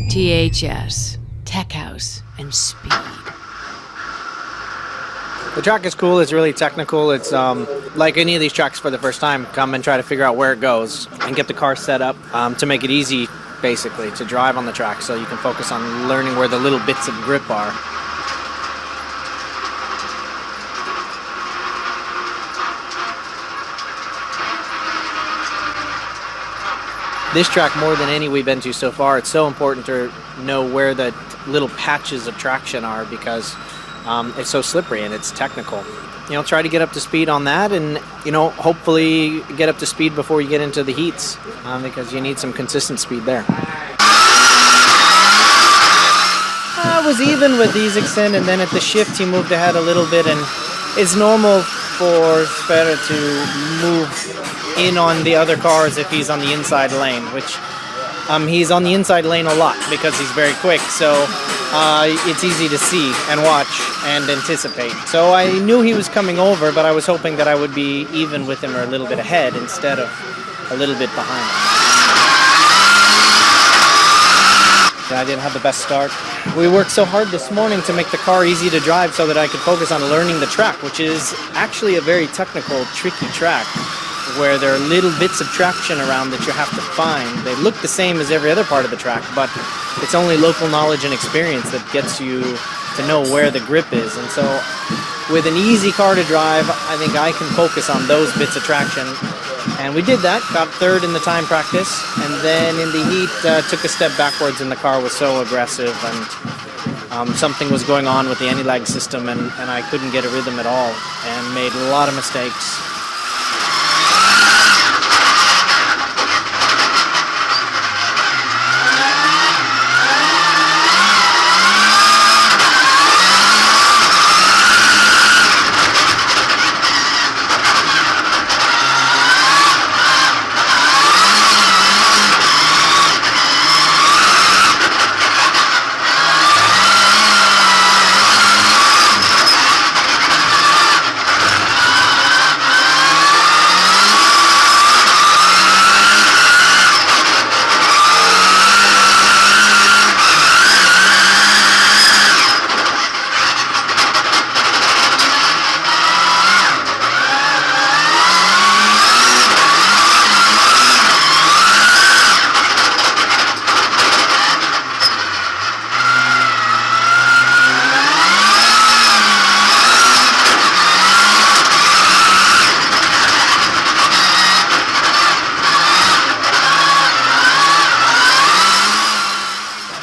THS, Tech House, and Speed. The track is cool. It's really technical. It's like any of these tracks for the first time. Come and try to figure out where it goes and get the car set up to make it easy, basically, to drive on the track so you can focus on learning where the little bits of grip are. This track, more than any we've been to so far, it's so important to know where the little patches of traction are because it's so slippery and it's technical. You know, try to get up to speed on that and, you know, hopefully get up to speed before you get into the heats because you need some consistent speed there. I was even with Isaacson, and then at the shift he moved ahead a little bit, and it's normal for Sverre to move in on the other cars if he's on the inside lane, which he's on the inside lane a lot because he's very quick, so it's easy to see and watch and anticipate. So I knew he was coming over, but I was hoping that I would be even with him or a little bit ahead instead of a little bit behind him. I didn't have the best start. We worked so hard this morning to make the car easy to drive so that I could focus on learning the track, which is actually a very technical, tricky track where there are little bits of traction around that you have to find. They look the same as every other part of the track, but it's only local knowledge and experience that gets you to know where the grip is. And so with an easy car to drive, I think I can focus on those bits of traction. And we did that, got third in the time practice, and then in the heat took a step backwards and the car was so aggressive and something was going on with the anti-lag system and I couldn't get a rhythm at all and made a lot of mistakes.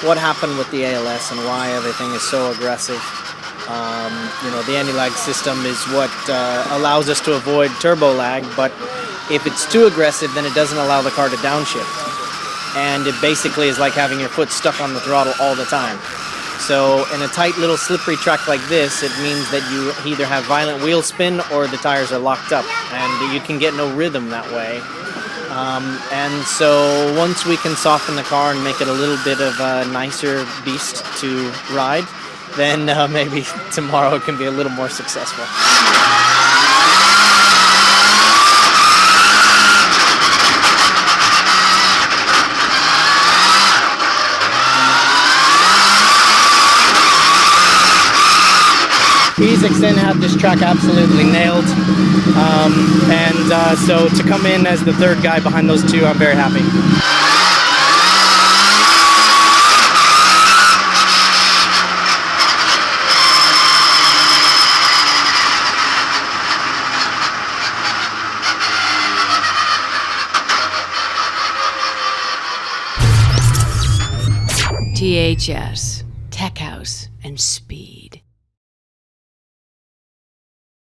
What happened with the ALS and why everything is so aggressive. You know, the anti-lag system is what allows us to avoid turbo lag, but if it's too aggressive, then it doesn't allow the car to downshift. And it basically is like having your foot stuck on the throttle all the time. So in a tight little slippery track like this, it means that you either have violent wheel spin or the tires are locked up, and you can get no rhythm that way. And so once we can soften the car and make it a little bit of a nicer beast to ride, then maybe tomorrow it can be a little more successful. Isaacson had this track absolutely nailed, so to come in as the third guy behind those two, I'm very happy. THS, Tech House, and Speed.